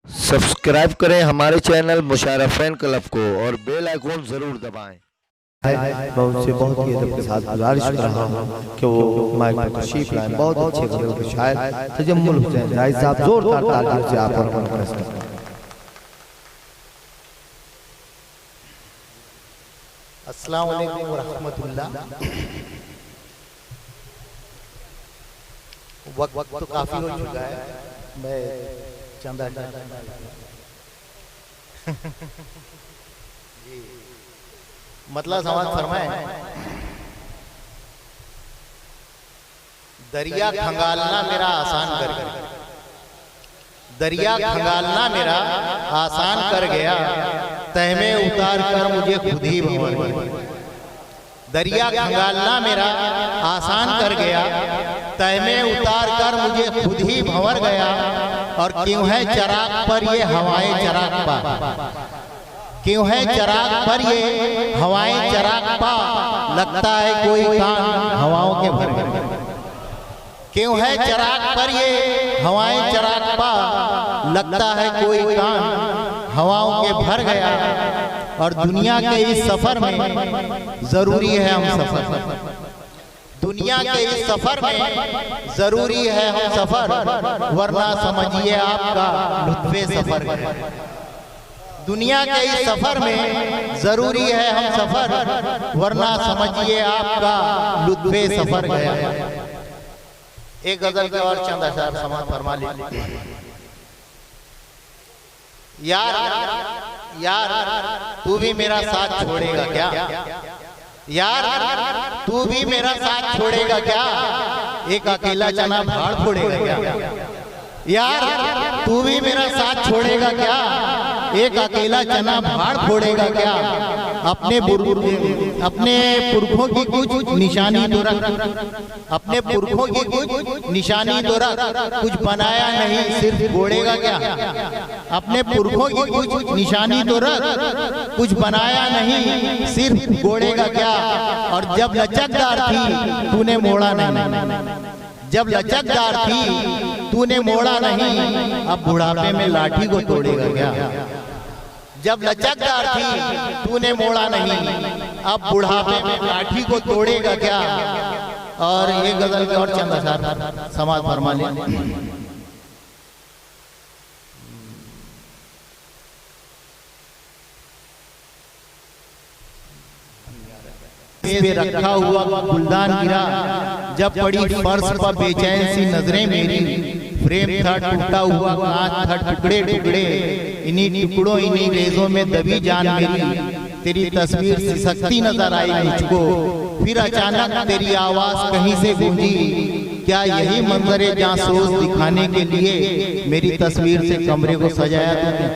Subscribe करें हमारे channel मुशायरा fan club को और बेल आइकॉन जरूर दबाएं। मैं उनसे बहुत ही अदब के साथ गुजारिश कर रहा हूँ कि वो माइक पर तशरीफ लाएं। बहुत अच्छे गज़ल के शायर तजम्मुल हुसैन जाहिद साहब जोरदार तालियों से आप और अस्सलाम वालेकुम व रहमतुल्लाह। वक्त तो काफी हो चुका है, मैं चंदा जी मतलब समझ फरमाए। दरिया खंगालना मेरा आसान कर गया, दरिया खंगालना मेरा आसान कर गया, तह में उतार कर मुझे खुद ही भंवर गया। दरिया खंगालना मेरा आसान कर गया, तह में उतार कर मुझे खुद ही भंवर गया। और क्यों है चराग पर ये हवाएं चराग पा, क्यों है चराग पर ये हवाएं चराग पा, लगता है कोई कान हवाओं के भर गए। क्यों है चराग पर ये हवाएं चराग पा, लगता है कोई कान हवाओं के भर गया। और दुनिया के इस सफर में जरूरी है हम सफर, दुनिया के इस सफर में जरूरी है हम सफर, वरना समझिए आपका लुत्फे सफर गया। दुनिया के इस सफर में जरूरी है हम सफर, वरना समझिए आपका लुत्फे सफर गया। एक गजल के और चंद अशआर समाज फरमा लीजिए। यार यार तू भी मेरा साथ छोड़ेगा क्या, यार तू भी मेरा साथ छोड़ेगा क्या, एक अकेला चना भाड़ फोड़ेगा क्या। यार तू भी मेरा साथ छोड़ेगा क्या, एक अकेला चना भाड़ फोड़ेगा क्या। अपने पुरखों की कुछ निशानी तो रख, अपने पुरखों की कुछ निशानी तो रख, कुछ बनाया नहीं सिर्फ बोड़ेगा क्या। अपने पुरखों की कुछ निशानी तो रख, कुछ बनाया नहीं सिर्फ बोड़ेगा क्या। और जब लचकदार थी तूने मोड़ा नहीं, जब लचकदार थी तूने मोड़ा नहीं, अब बुढ़ापे में लाठी को तोड़ेगा क्या। जब लचकदार थी तूने मोड़ा नहीं, अब बुढ़ापे में लाठी को तोड़ेगा क्या। और ये गजल के और चंद अशआर समाज फरमा ले। पे रखा हुआ गुलदान गिरा, जब पड़ी फर्श पर बेचैन सी नजरें मेरी। फ्रेम था टूटा हुआ, कांच था टुकड़े टुकड़े, इन्हीं टुकड़ों इन्हीं रेजों में दबी जान मेरी। तेरी तस्वीर सिसकती नजर आई मुझको, फिर अचानक तेरी आवाज कहीं से गूंजी। क्या यही मंजरे जासूस दिखाने के लिए मेरी तस्वीर से कमरे को सजाया तूने।